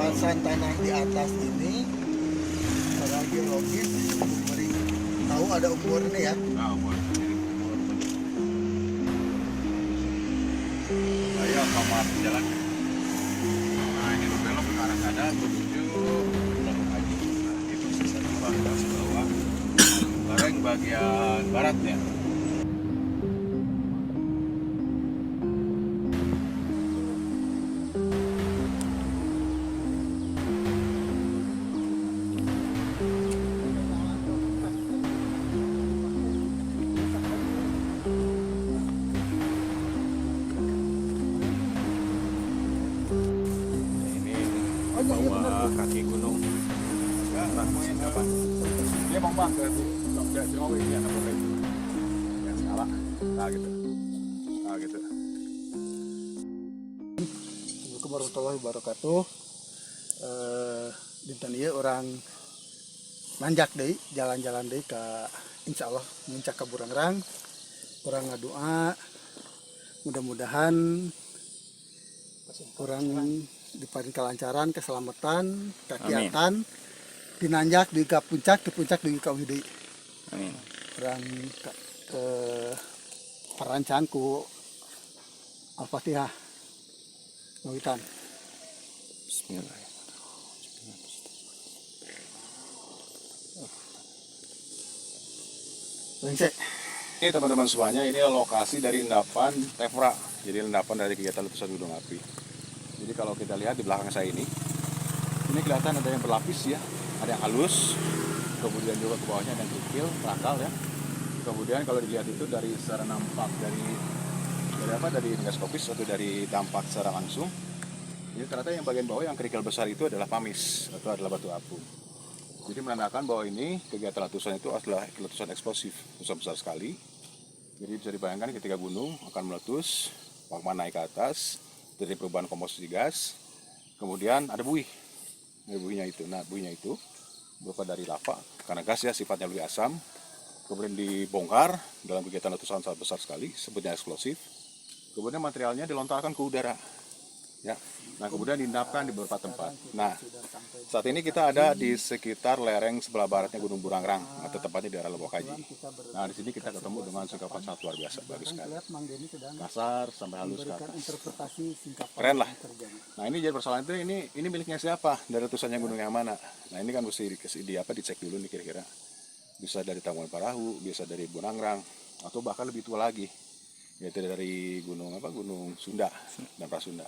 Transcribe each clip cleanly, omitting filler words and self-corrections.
luasan tanah di atas ini secara geologis memberi tahu ada umurnya ya. Nah, umur. Saya kamar jalan. Nah, ini berbelok ke arah kanan menuju Lombok Haji. Nah, itu sisa batas bawah. Bareng bagian baratnya. Bawah kaki gunung. Ya, namanya apa? Dia mau bang ke Jawa ini anak boleh. Ya skala. Nah gitu. Nah gitu. Assalamualaikum warahmatullahi wabarakatuh. Dinten ieu orang nanjak deui, jalan-jalan deui ka insyaallah muncak ka Burangrang. Urang ngadoa mudah-mudahan orang diparing kelancaran, keselamatan, kegiatan dinanjak di ka puncak, di puncak di ka deui. Amin. Orang perancan ku Al-Fatihah. Ngawitan. Bismillahirrahmanirrahim. Ini teman-teman semuanya, ini lokasi dari endapan Tefra. Jadi endapan dari kegiatan letusan gunung api. Jadi kalau kita lihat di belakang saya ini kelihatan ada yang berlapis ya, ada yang halus, kemudian juga ke bawahnya ada yang kecil, rakal ya. Kemudian kalau dilihat itu dari secara nampak dari megaskopis atau dari dampak secara langsung, ini ternyata yang bagian bawah yang kerikil besar itu adalah pamis atau adalah batu apung. Jadi menandakan bahwa ini kegiatan letusan itu adalah letusan eksplosif, letusan besar sekali. Jadi bisa dibayangkan ketika gunung akan meletus, magma naik ke atas, dari perubahan komposisi gas, kemudian ada buih. Buihnya itu berupa dari lava, karena gas ya sifatnya lebih asam, kemudian dibongkar dalam kegiatan letusan sangat besar sekali, sebutnya eksplosif. Kemudian materialnya dilontarkan ke udara. Ya. Nah, kemudian diendapkan di beberapa tempat. Nah, saat ini kita ada di sekitar lereng sebelah baratnya Gunung Burangrang, atau tepatnya di daerah Lombok Haji. Nah, di sini kita ketemu dengan singkapan sangat luar biasa, bagus sekali. Kasar sampai halus ke atas. Keren lah. Nah, ini jadi persoalan itu ini miliknya siapa? Dari letusannya gunung yang mana? Nah, ini kan mesti dicek dulu nih kira-kira. Bisa dari Tangkuban Parahu, bisa dari Burangrang, atau bahkan lebih tua lagi, yaitu dari Gunung Sunda dan Prasunda.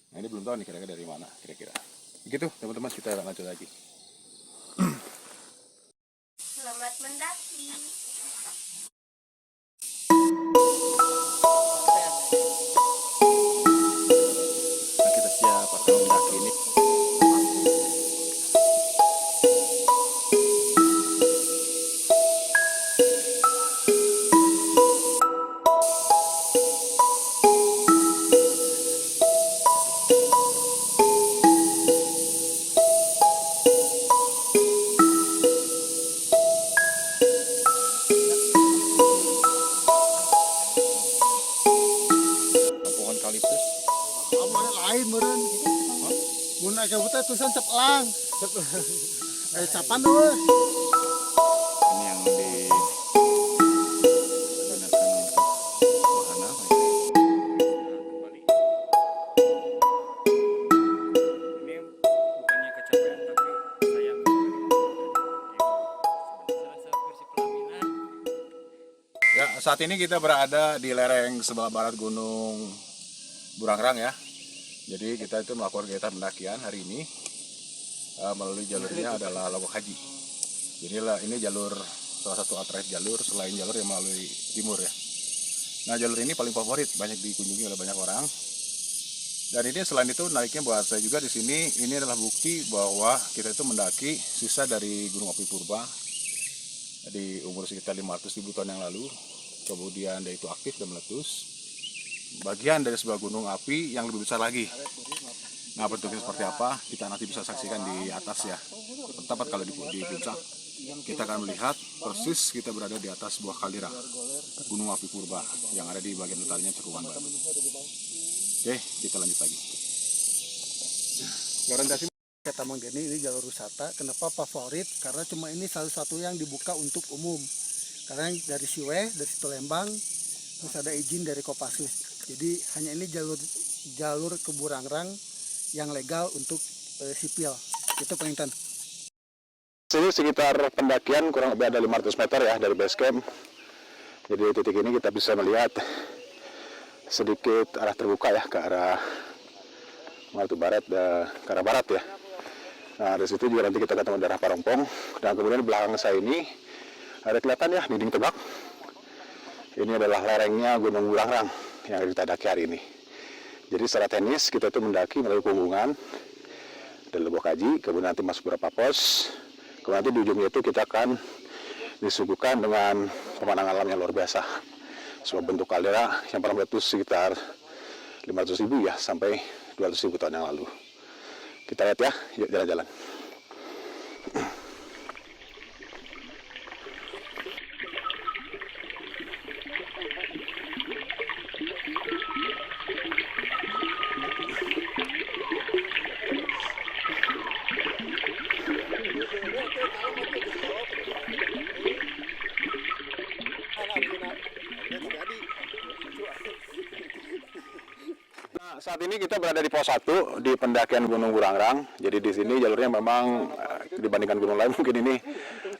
Nah, ini belum tahu nih kira-kira dari mana kira-kira. Begitu teman-teman, kita lanjut lagi. Selamat mendaki. Nah, kita siap akan mendaki ini. Pohon kaliptus. Lain meureun. Mun aya buta tulisan ceplang. Capan euy. Ini yang digunakan untuk bahan apa ya? Ini bukannya kecapean tapi sayang Ya, saat ini kita berada di lereng sebelah barat Gunung Burangrang ya. Jadi kita itu melakukan kegiatan pendakian hari ini melalui jalurnya adalah Lombok Haji. Jadi ini jalur salah satu alternatif jalur selain jalur yang melalui timur ya. Nah, jalur ini paling favorit, banyak dikunjungi oleh banyak orang. Dan ini selain itu naiknya buat saya juga di sini, ini adalah bukti bahwa kita itu mendaki sisa dari Gunung Api Purba di umur sekitar 500.000 tahun yang lalu. Kemudian dia itu aktif dan meletus. Bagian dari sebuah gunung api yang lebih besar lagi. Nah, bentuknya seperti apa kita nanti bisa saksikan di atas ya. Tepat kalau di puncak kita akan melihat persis kita berada di atas sebuah kaldera Gunung Api Purba yang ada di bagian utaranya Cekungan Batu. Oke, kita lanjut lagi. Orientasi Taman Geni ini jalur wisata. Kenapa favorit? Karena cuma ini salah satu yang dibuka untuk umum. Karena dari Siwe, dari situ Lembang, terus ada izin dari Kopassus. Jadi hanya ini jalur ke Burangrang yang legal untuk sipil. Itu Penginten. Sini sekitar pendakian kurang lebih ada 500 meter ya dari base camp. Jadi di titik ini kita bisa melihat sedikit arah terbuka ya ke arah barat, ke arah barat ya. Nah, dari situ juga nanti kita ketemu daerah Parongpong. Dan kemudian di belakang saya ini ada kelihatan ya dinding tegak. Ini adalah lerengnya Gunung Burangrang yang kita daki hari ini. Jadi secara teknis kita tuh mendaki melalui punggungan dari Lubuk Haji, kemudian nanti masuk beberapa pos. Kemudian nanti di ujungnya itu kita akan disuguhkan dengan pemandangan alam yang luar biasa. Sebuah bentuk kaldera yang pernah meletus sekitar 500.000 ya sampai 200.000 tahun yang lalu. Kita lihat ya, yuk jalan-jalan. Saat ini kita berada di pos 1 di pendakian Gunung Burangrang. Jadi di sini jalurnya memang dibandingkan gunung lain mungkin ini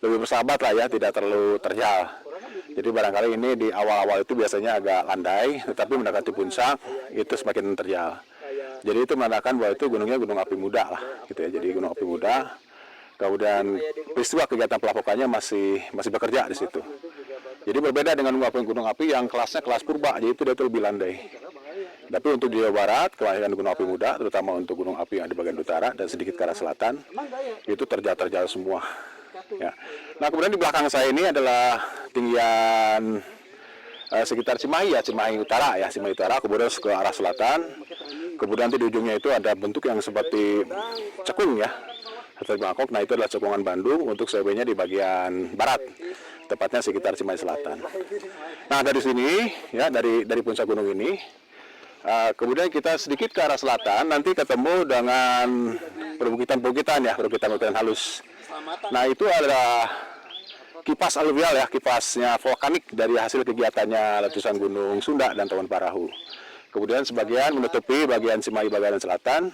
lebih bersahabat lah ya, tidak terlalu terjal. Jadi barangkali ini di awal-awal itu biasanya agak landai, tetapi mendekati puncak itu semakin terjal. Jadi itu menandakan bahwa itu gunungnya gunung api muda lah, gitu ya. Jadi gunung api muda. Kemudian peristiwa kegiatan pelapukannya masih bekerja di situ. Jadi berbeda dengan gunung api yang kelasnya kelas purba, jadi itu dia lebih landai. Tapi untuk di Jawa Barat, kelahiran gunung api muda, terutama untuk gunung api yang di bagian utara dan sedikit ke arah selatan, itu terjal semua. Ya. Nah kemudian di belakang saya ini adalah tinggian sekitar Cimahi ya, Cimahi Utara ya, Cimahi Utara, kemudian ke arah selatan. Kemudian di ujungnya itu ada bentuk yang seperti cekung ya, atau Bangkok. Nah itu adalah cekungan Bandung untuk CB-nya di bagian barat, tepatnya sekitar Cimahi Selatan. Nah dari sini ya, dari puncak gunung ini. Kemudian kita sedikit ke arah selatan, nanti ketemu dengan perbukitan ya, perbukitan halus. Nah itu adalah kipas aluvial ya, kipasnya vulkanik dari hasil kegiatannya letusan Gunung Sunda dan Tawon Parahu. Kemudian sebagian menutupi bagian Cimahi bagian selatan.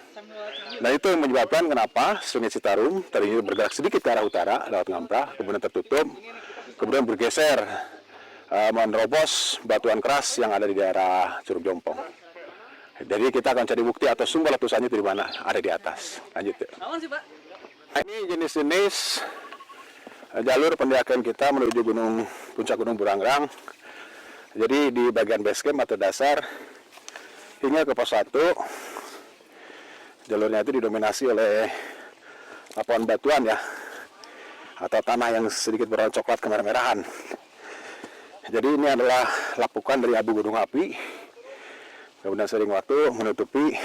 Nah itu yang menyebabkan kenapa Sungai Citarum tadinya bergerak sedikit ke arah utara lewat Ngamprah, kemudian tertutup, kemudian bergeser menerobos batuan keras yang ada di daerah Curug Jompong. Jadi kita akan cari bukti atau sumber letusannya itu di mana, ada di atas. Lanjut ya. Nah, ini jenis-jenis jalur pendakian kita menuju puncak Gunung Burangrang. Jadi di bagian base camp atau dasar hingga ke pos 1, jalurnya itu didominasi oleh lapuan batuan ya, atau tanah yang sedikit berwarna coklat kemerah-merahan. Jadi ini adalah lapukan dari abu gunung api. Kemudian sering waktu menutupi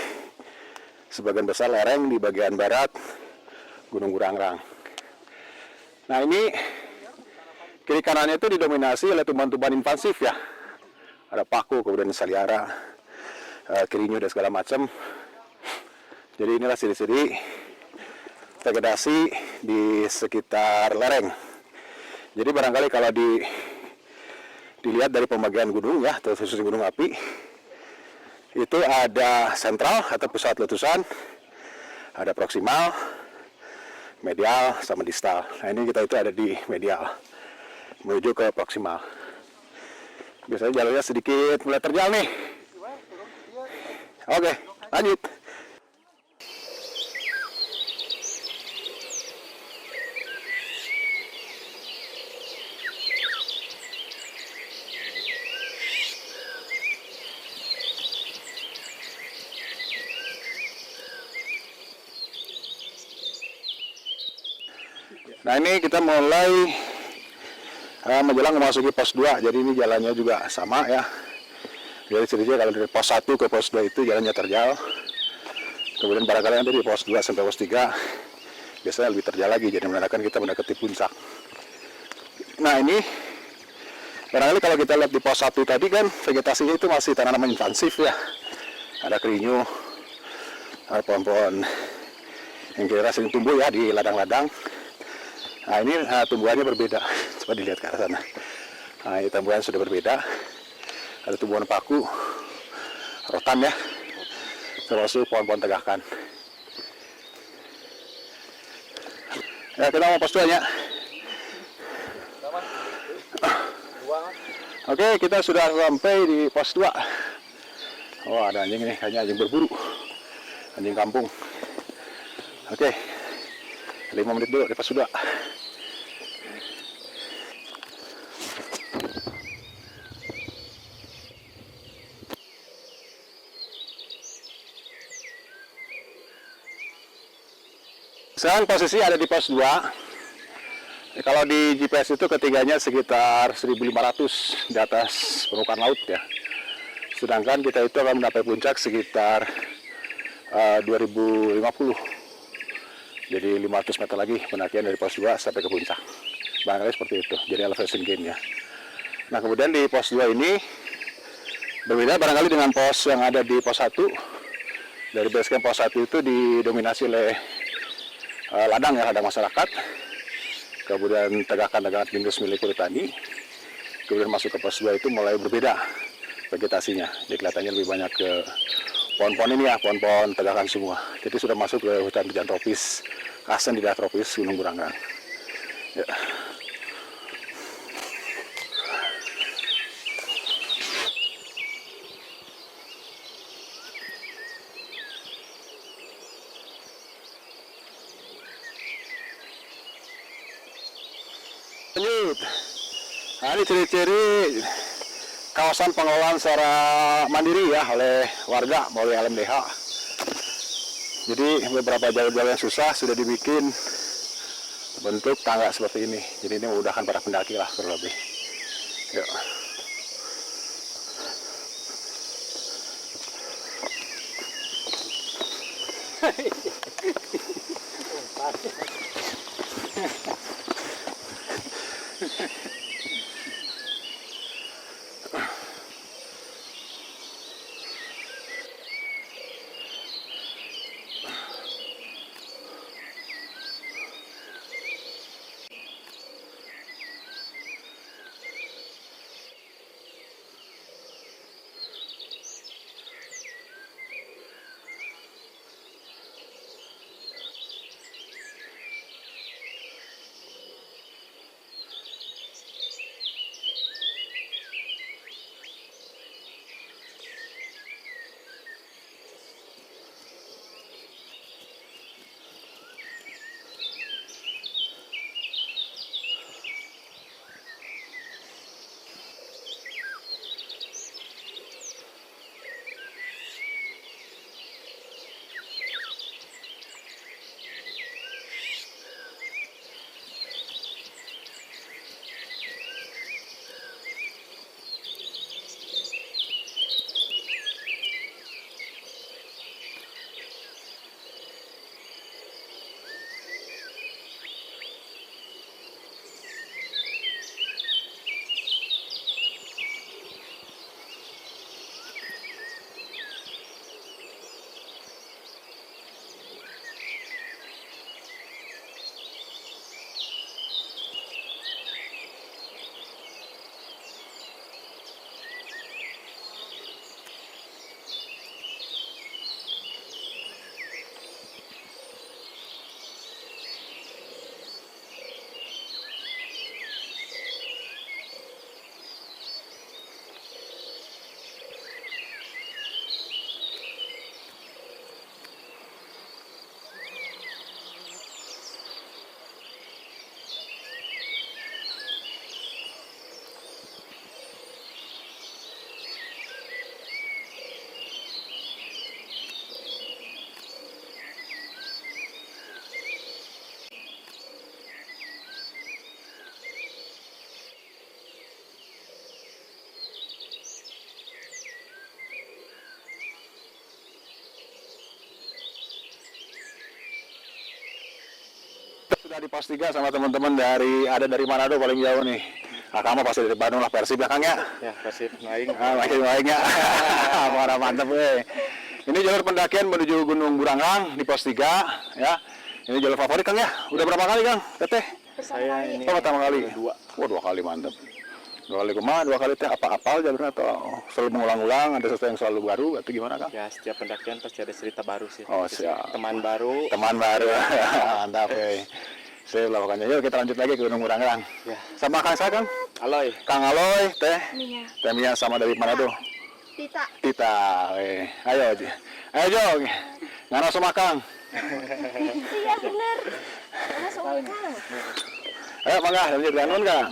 sebagian besar lereng di bagian barat Gunung Burangrang. Nah ini kiri kanannya itu didominasi oleh tumbuhan-tumbuhan invasif ya. Ada paku, kemudian saliara, kirinyo dan segala macam. Jadi inilah ciri-ciri vegetasi di sekitar lereng. Jadi barangkali kalau dilihat dari pembagian gunung ya, atau khusus gunung api, itu ada sentral atau pusat letusan, ada proksimal, medial, sama distal. Nah ini kita itu ada di medial, menuju ke proksimal. Biasanya jalurnya sedikit mulai terjal nih. Oke, lanjut. Nah ini kita mulai menjelang memasuki pos 2, jadi ini jalannya juga sama ya. Jadi ceritanya kalau dari pos 1 ke pos 2 itu jalannya terjal. Kemudian barangkali nanti dari pos 2 sampai pos 3 biasanya lebih terjal lagi, jadi menandakan kita mendekati puncak. Nah ini barangkali kalau kita lihat di pos 1 tadi kan vegetasinya itu masih tanaman invasif ya. Ada kerinyu, ada pohon-pohon yang kira sering tumbuh ya di ladang-ladang. Nah ini tumbuhannya berbeda, coba dilihat ke arah sana. Nah ini tumbuhan sudah berbeda, ada tumbuhan paku, rotan ya, termasuk pohon-pohon tegakan. Ya kita mau pos 2 nya. Oke, kita sudah sampai di pos 2. Oh ada anjing nih, kayaknya anjing berburu, anjing kampung. Oke, 5 menit dulu di pos 2. Sekarang posisi ada di pos 2. Kalau di GPS itu ketiganya sekitar 1.500 di atas permukaan laut ya. Sedangkan kita itu akan mencapai puncak sekitar 2050. Jadi 500 meter lagi pendakian dari pos 2 sampai ke puncak. Barangkali seperti itu. Jadi elevation gain-nya. Nah kemudian di pos 2 ini berbeda barangkali dengan pos yang ada di pos 1. Dari base camp pos 1 itu didominasi oleh ladang ya, ladang masyarakat. Kemudian tegakan-tegakan pinus milik Perhutani. Kemudian masuk ke pos 2 itu mulai berbeda vegetasinya. Jadi kelihatannya lebih banyak ke pohon-pohon ini ya, pohon-pohon tegakan semua. Jadi sudah masuk ke hutan-hujan tropis, khasnya di daerah tropis Gunung Burangrang. Ya. Lanjut. Nah ini ciri-ciri kawasan pengelolaan secara mandiri ya oleh warga melalui LMDH. Jadi beberapa jalur-jalur yang susah sudah dibikin bentuk tangga seperti ini. Jadi ini memudahkan para pendaki lah kurang lebih. Yuk. Sudah di pos 3 sama teman-teman dari Manado paling jauh nih. Nah, kamu pasti dari Bandung lah, Persib belakangnya. Ya, Persib naik. Makin-makinnya. Parah mantep weh. Ini jalur pendakian menuju Gunung Burangrang di pos 3 ya. Ini jalur favorit Kang ya? Udah berapa kali Kang? Teteh? Saya ini Pertama kali? Dua kali mantap. 2 kali kumaha, 2 kali teh apa-apal jalurnya atau selalu mengulang-ulang, ada sesuatu yang selalu baru atau gimana Kang? Ya, setiap pendakian pasti ada cerita baru sih. Oh siap. Teman baru. Teman baru, mantap Saya melakukannya. Yuk kita lanjut lagi ke Gunung Burangrang. Ya. Sama Kang saya Kang? Aloy. Kang Aloy, Teh Mia. Teh Mia sama dari mana tuh? Tita. Tita, ayo Jo, ngana sama Kang. Iya bener. Mana seumur Kang? Ayo mangga, lanjut kanun Kang.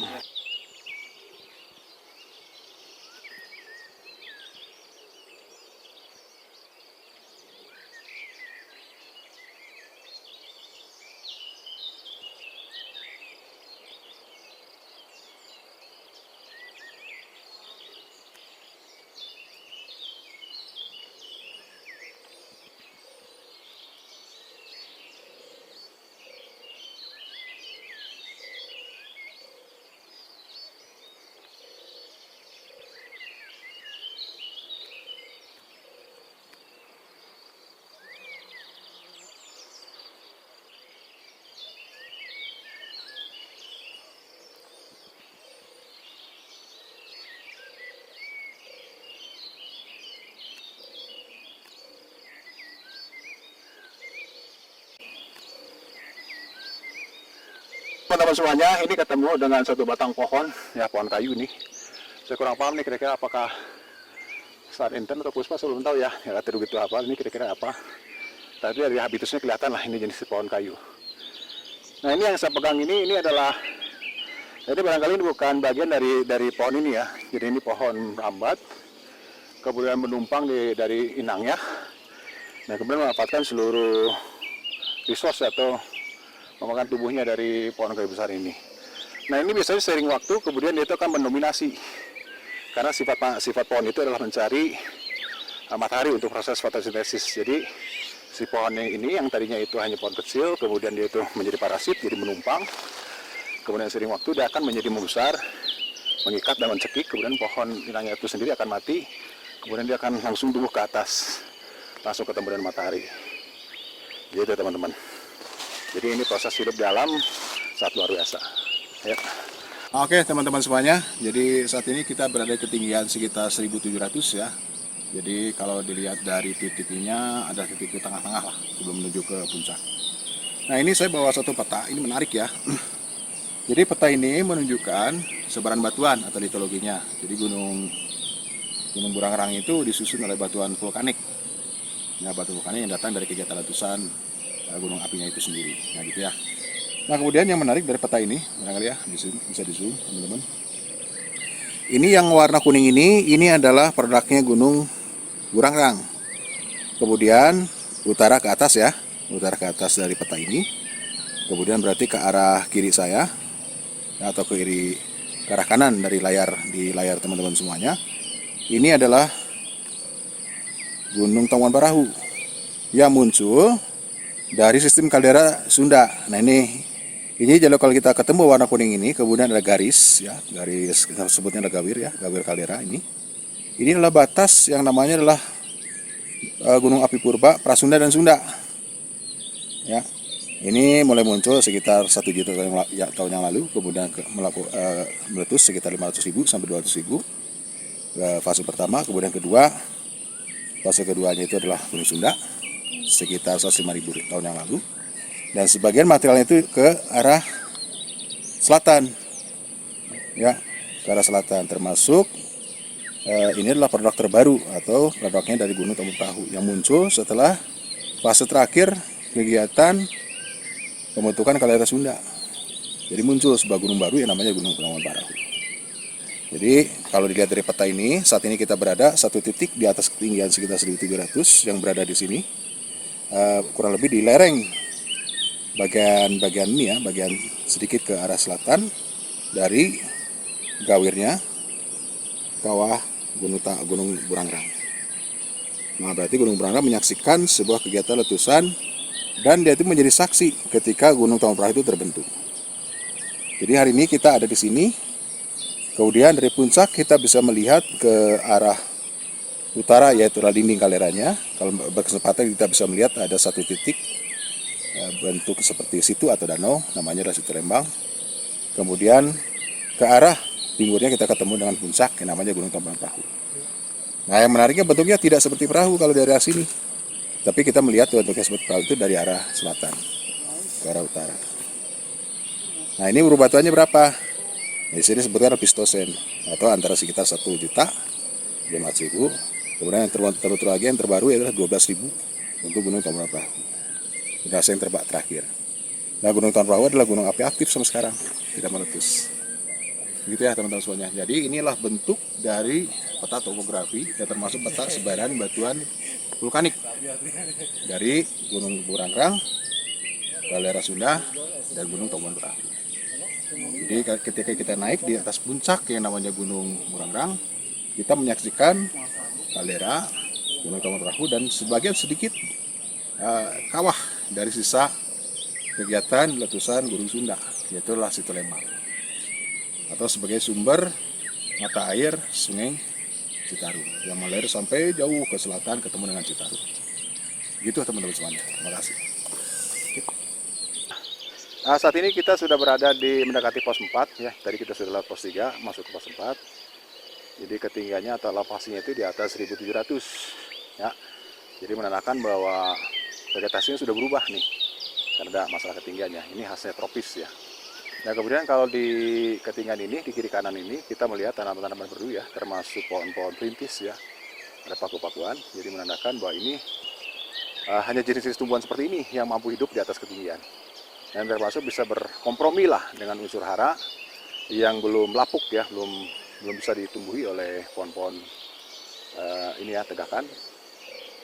Teman-teman semuanya, ini ketemu dengan satu batang pohon, ya pohon kayu nih. Saya kurang paham nih kira-kira apakah Star Inten atau Puspa, saya belum tahu ya. Ya tidak begitu apa, ini kira-kira apa. Tapi dari habitusnya kelihatan lah ini jenis pohon kayu. Nah ini yang saya pegang ini adalah, jadi barangkali ini bukan bagian dari pohon ini ya. Jadi ini pohon rambat, kemudian menumpang dari inangnya. Nah kemudian memanfaatkan seluruh resource atau memakan tubuhnya dari pohon kayu besar ini. Nah ini biasanya sering waktu kemudian dia itu akan mendominasi karena sifat pohon itu adalah mencari matahari untuk proses fotosintesis. Jadi si pohonnya ini yang tadinya itu hanya pohon kecil, kemudian dia itu menjadi parasit, jadi menumpang. Kemudian sering waktu dia akan menjadi membesar, mengikat dan mencekik, kemudian pohon inangnya itu sendiri akan mati, kemudian dia akan langsung tumbuh ke atas, langsung ketemu dengan matahari. Gitu teman-teman. Jadi ini proses hidup di alam sangat luar biasa. Ya. Oke teman-teman semuanya, jadi saat ini kita berada di ketinggian sekitar 1700 ya. Jadi kalau dilihat dari titiknya ada titik di tengah-tengah lah sebelum menuju ke puncak. Nah ini saya bawa satu peta, ini menarik ya. Jadi peta ini menunjukkan sebaran batuan atau litologinya. Jadi Gunung Burangrang itu disusun oleh batuan vulkanik. Nah batu vulkanik yang datang dari kegiatan letusan gunung apinya itu sendiri. Nah gitu ya. Nah kemudian yang menarik dari peta ini, barangkali ya bisa di zoom teman-teman. Ini yang warna kuning ini adalah produknya Gunung Burangrang. Kemudian utara ke atas ya, utara ke atas dari peta ini. Kemudian berarti ke arah kiri saya atau ke arah kanan dari di layar teman-teman semuanya. Ini adalah Gunung Tangkuban Parahu yang muncul dari sistem kaldera Sunda. Nah ini kalau kita ketemu warna kuning ini, kemudian ada garis ya, garis sebutnya ada gawir ya, gawir kaldera ini. Ini adalah batas yang namanya adalah Gunung Api Purba, Prasunda dan Sunda. Ya. Ini mulai muncul sekitar 1 juta tahun yang lalu, kemudian meletus sekitar 500.000 sampai 200.000. Fase pertama, kemudian kedua, fase keduanya itu adalah Gunung Sunda sekitar 105.000 tahun yang lalu, dan sebagian materialnya itu ke arah selatan ya, ke arah selatan, termasuk ini adalah produk terbaru atau produknya dari Gunung Tangkuban Parahu yang muncul setelah fase terakhir kegiatan pembentukan kaldera Sunda. Jadi muncul sebuah gunung baru yang namanya Gunung Tangkuban Parahu. Jadi kalau dilihat dari peta ini, saat ini kita berada satu titik di atas ketinggian sekitar 1700 yang berada di sini. Kurang lebih di lereng bagian ini ya, bagian sedikit ke arah selatan dari gawirnya kawah Gunung Burangrang. Nah berarti Gunung Burangrang menyaksikan sebuah kegiatan letusan dan dia itu menjadi saksi ketika Gunung Tangkuban Parahu itu terbentuk. Jadi hari ini kita ada di sini, kemudian dari puncak kita bisa melihat ke arah utara yaitu dinding kalderanya. Kalau berkesempatan kita bisa melihat ada satu titik bentuk seperti situ atau danau, namanya adalah Situ Lembang. Kemudian ke arah timurnya kita ketemu dengan puncak yang namanya Gunung Tambunan Perahu. Nah, yang menariknya bentuknya tidak seperti perahu kalau dari arah sini, tapi kita melihat bentuknya seperti perahu itu dari arah selatan ke arah utara. Nah, ini batuannya berapa? Di sini sebutkan Pistosen atau antara sekitar 1 juta 500.000. Kemudian yang terbaru lagi yang terbaru adalah 12.000 untuk Gunung Tambunan Perahu. Generasi yang terakhir. Nah, Gunung Tambunan Perahu adalah gunung api aktif sampai sekarang, tidak meletus. Begitu ya teman-teman semuanya. Jadi inilah bentuk dari peta topografi dan termasuk peta sebaran batuan vulkanik dari Gunung Burangrang, Kaldera Sunda, dan Gunung Tambunan Perahu. Jadi ketika kita naik di atas puncak yang namanya Gunung Burangrang, kita menyaksikan kaldera, Gunung Tambunan Perahu, dan sebagian sedikit kawah dari sisa kegiatan letusan Gunung Sunda, yaitu Situ Lembang, atau sebagai sumber mata air Sungai Citarum yang mengalir sampai jauh ke selatan ketemu dengan Citarum. Gitu teman-teman semuanya. Terima kasih. Nah, saat ini kita sudah berada di mendekati pos 4 ya. Tadi kita sudah lewat pos 3 masuk ke pos 4. Jadi ketinggiannya atau elevasinya itu di atas 1.700 ya. Jadi menandakan bahwa vegetasinya sudah berubah nih. Karena ada masalah ketinggiannya. Ini khasnya tropis ya. Nah, kemudian kalau di ketinggian ini, di kiri kanan ini, kita melihat tanaman-tanaman berdu ya, termasuk pohon-pohon perintis ya. Ada paku-pakuan, jadi menandakan bahwa ini hanya jenis-jenis tumbuhan seperti ini yang mampu hidup di atas ketinggian. Dan termasuk bisa berkompromi lah dengan unsur hara yang belum lapuk ya, belum bisa ditumbuhi oleh pohon-pohon ini ya, tegakan.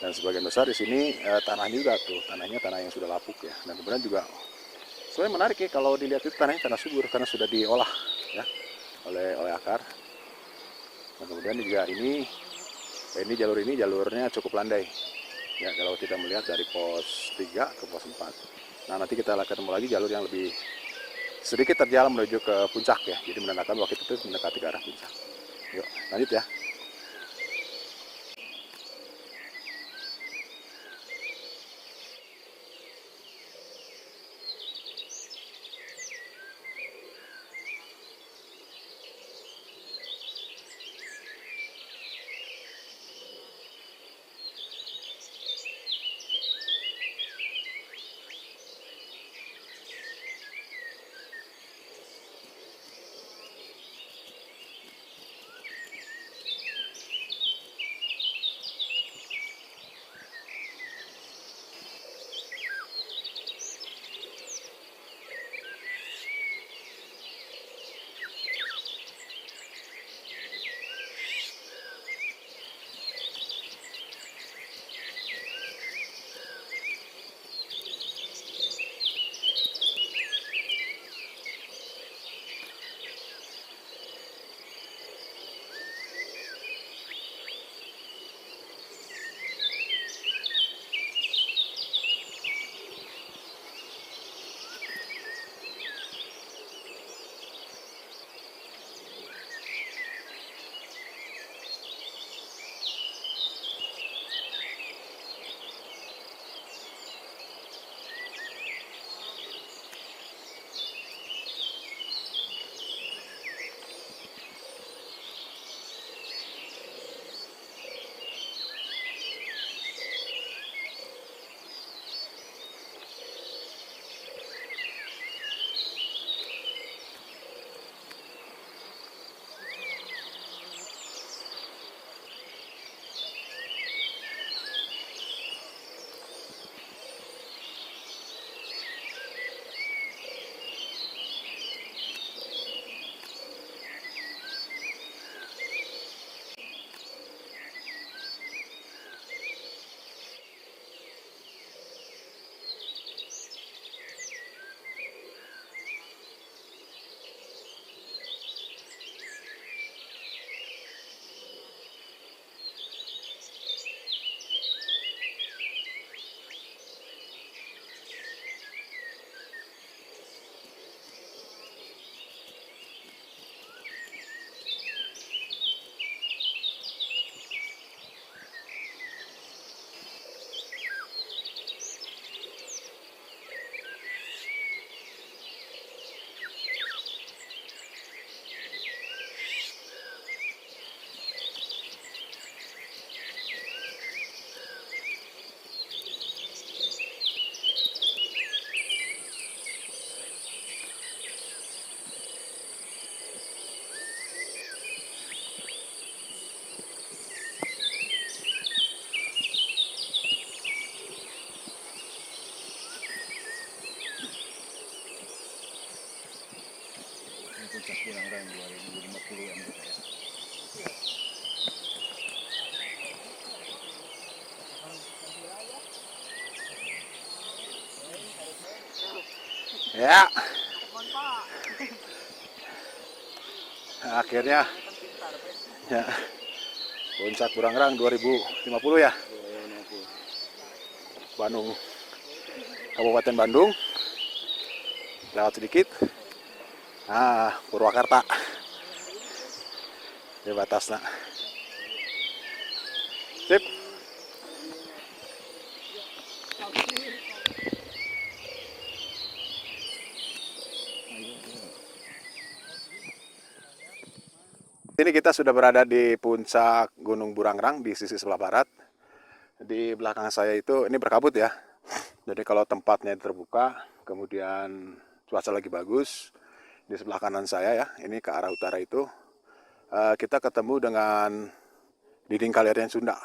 Dan sebagian besar di sini tanahnya juga tuh, tanah yang sudah lapuk ya. Dan kemudian juga sebenarnya menarik ya kalau dilihat itu tanahnya tanah subur karena sudah diolah ya oleh akar. Nah, kemudian juga ini jalurnya cukup landai ya kalau kita melihat dari pos 3 ke pos 4. Nah, nanti kita ketemu lagi jalur yang lebih sedikit terjal menuju ke puncak ya. Jadi menandakan bahwa kita itu mendekati ke arah puncak. Yuk lanjut ya. Burangrang 2050 Mbps. Ya. Akhirnya ya, puncak Burangrang 2050 ya. Bandung, Kabupaten Bandung. Lewat sedikit. Nah, Purwakarta. Di batasnya. Sip. Ini kita sudah berada di puncak Gunung Burangrang di sisi sebelah barat. Di belakang saya itu ini berkabut ya. Jadi kalau tempatnya terbuka, kemudian cuaca lagi bagus, di sebelah kanan saya ya, ini ke arah utara itu kita ketemu dengan dinding Kaliarian Sunda.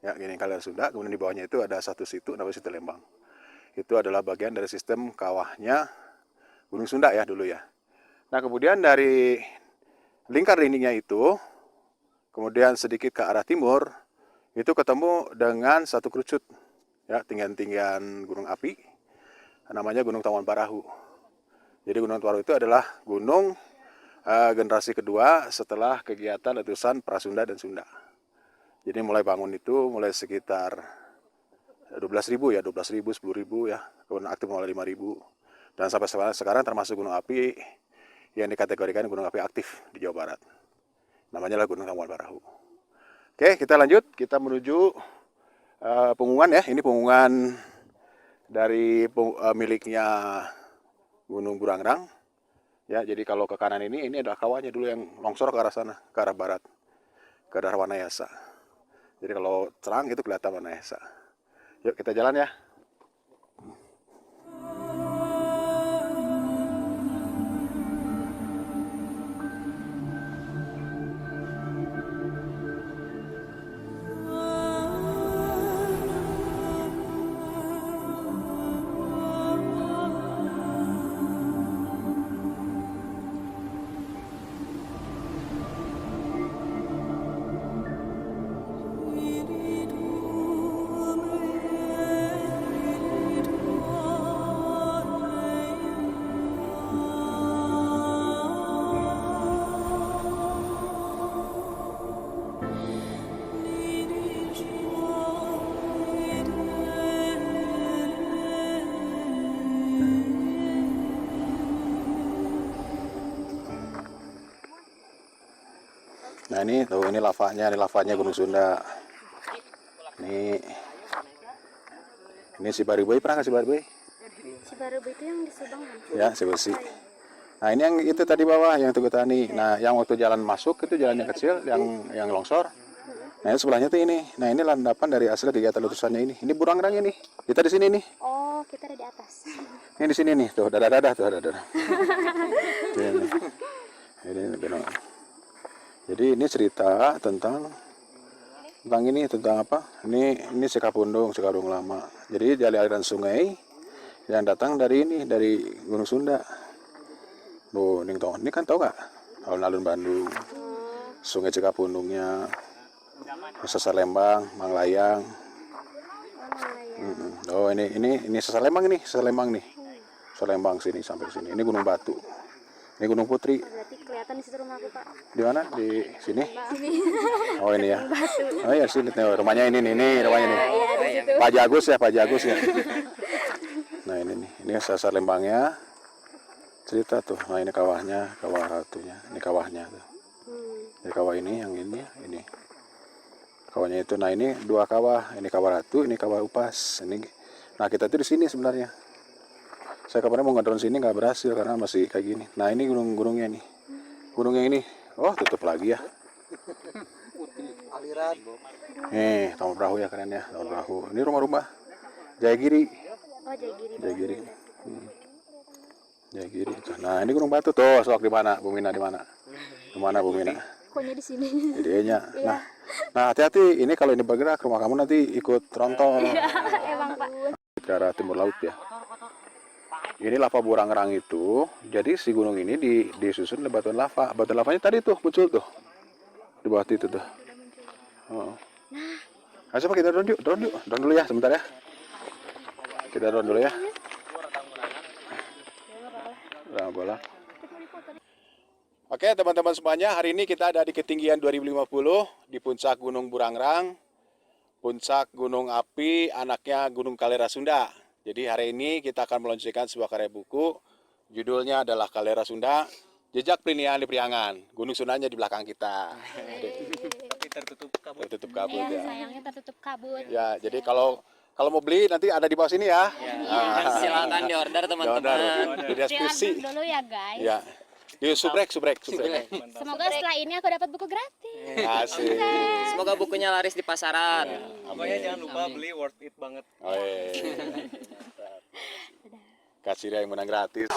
Ya, dinding Kaliarian Sunda. Kemudian di bawahnya itu ada satu situ namanya Situ Lembang. Itu adalah bagian dari sistem kawahnya Gunung Sunda ya dulu ya. Nah kemudian dari lingkar dindingnya itu, kemudian sedikit ke arah timur, itu ketemu dengan satu kerucut, ya tinggian-tinggian gunung api, namanya Gunung Tangkuban Parahu. Jadi Gunung Tangkuban Parahu itu adalah gunung generasi kedua setelah kegiatan letusan Prasunda dan Sunda. Jadi mulai bangun itu mulai sekitar 12.000 ya, 12.000, 10.000 ya, kemudian aktif mulai 5.000. Dan sampai sekarang termasuk gunung api yang dikategorikan gunung api aktif di Jawa Barat. Namanya lah Gunung Tangkuban Parahu. Oke, kita lanjut. Kita menuju punggungan ya. Ini punggungan dari miliknya Gunung Burangrang. Ya, jadi kalau ke kanan ini adalah kawahnya dulu yang longsor ke arah sana, ke arah barat, ke arah Wanayasa. Jadi kalau terang itu kelihatan Wanayasa. Yuk kita jalan ya. Nah ini tuh, ini lavanya Gunung Sunda. Ini si Bariboy, pernah nggak si Bariboy? Si Barubu itu yang di Subang kan? Ya, si Besi. Nah ini yang itu tadi bawah yang Tugu Tani. Nah yang waktu jalan masuk itu jalannya kecil, yang longsor. Nah ini sebelahnya tuh ini. Nah ini landapan dari hasil kegiatan letusannya ini. Ini Burangrang ini. Kita di sini nih. Oh, kita ada di atas. Ini di sini nih. Tuh dadah tuh dadah. Ini benar. Jadi ini cerita tentang apa? Ini Sekapundung lama. Jadi dari aliran sungai yang datang dari Gunung Sunda. Tuh, ini kan tahu nggak? Alun-alun Bandung, Sungai Sekapundungnya, Sesar Lembang, Manglayang. Oh ini Sesar Lembang nih, Sesar Lembang sini sampai sini. Ini Gunung Batu. Ini Gunung Putri. Berarti kelihatan di situ rumahku, Pak. Di mana? Di sini? Oh ini ya. Oh ya sini rumahnya ini rumahnya nih. Pak Jagus ya. Nah ini nih, ini Sesar Lembangnya. Cerita tuh. Nah ini kawahnya, kawah ratunya. Ini kawahnya tuh. Ini kawah ini, yang ini. Kawahnya itu. Nah ini dua kawah. Ini kawah ratu, ini kawah upas. Nah kita tuh di sini sebenarnya. Saya kemarin mau ngedrone sini nggak berhasil karena masih kayak gini. Nah ini gunungnya nih. Gunungnya ini. Oh tutup lagi ya. Aliran. Tangkuban Perahu ya keren ya. Tangkuban Perahu. Ini rumah-rumah. Jayagiri. Oh, Jayagiri. Jayagiri. Nah ini Gunung Batu tuh. Sok di mana? Bumina di mana? Di mana Bumina? Pokoknya di sini. Idenya. Nah hati-hati. Ini kalau ini bergerak rumah kamu nanti ikut rontok. Emang, Pak. Ke arah timur laut ya. Ini lava Burangrang itu, jadi si gunung ini disusun oleh batuan lava. Batuan lavanya tadi tuh muncul tuh di bawah itu tuh. Oh. Nah, coba kita drone dulu ya sebentar ya. Kita drone dulu ya. Nah, bola. Oke teman-teman semuanya, hari ini kita ada di ketinggian 2050 di puncak Gunung Burangrang, puncak gunung api anaknya Gunung Kalera Sunda. Jadi hari ini kita akan meluncurkan sebuah karya buku, judulnya adalah Kalera Sunda, Jejak Pelinian di Priangan. Gunung Sundanya di belakang kita. Tapi tertutup kabut. Tertutup kabut Iya, ya. sayangnya tertutup kabut. Ya, jadi kalau mau beli nanti ada di bawah sini ya. Silakan diorder teman-teman. Di deskripsi. Pre-order dulu ya guys. Ya. Di subrek. Semoga setelah ini aku dapat buku gratis. Asik. Semoga bukunya laris di pasaran. Pokoknya jangan lupa beli, worth it banget. Kasih dia yang menang gratis.